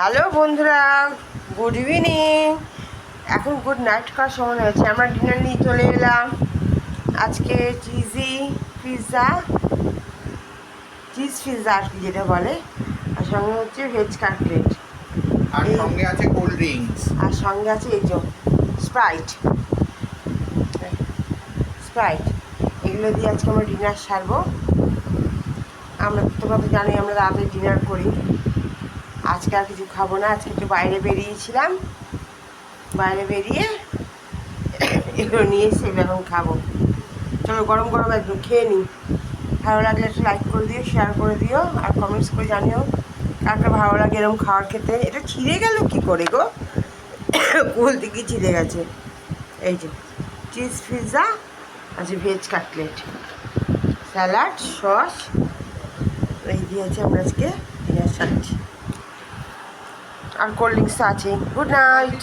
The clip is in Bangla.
হ্যালো বন্ধুরা, গুড ইভিনিং। এখন গুড নাইট করার সময় হয়েছে। আমরা ডিনার নিয়ে চলে এলাম। আজকে চিজ পিৎজা আর কি যেটা বলে, আর সঙ্গে হচ্ছে ভেজ কাটলেট, আর সঙ্গে আছে কোল্ড ড্রিঙ্কস, আর সঙ্গে আছে এই যে স্প্রাইট। এগুলো দিয়ে আজকে আমরা ডিনার সারবো। তোমরা তো জানোই আমরা রাতে ডিনার করি। আজকে আর কিছু খাবো না। আজকে একটু বাইরে বেরিয়েছিলাম, বাইরে বেরিয়ে এগুলো নিয়ে এসে এগুলো এখন খাবো। চলো গরম গরম একটু খেয়ে নিই। ভালো লাগলে একটু লাইক করে দিও, শেয়ার করে দিও, আর কমেন্টস করে জানিও কারটা ভালো লাগে এরকম খাওয়ার খেতে। এটা ছিঁড়ে গেল কি করে গো? কুল থেকে ছিঁড়ে গেছে। এই যে চিজ পিৎজা, আছে ভেজ কাটলেট, স্যালাড, সস, এই দিয়েছে আমরা আজকে ডিনার সারছি। আর কোল্ড ড্রিঙ্কস তো আছেই। Good night.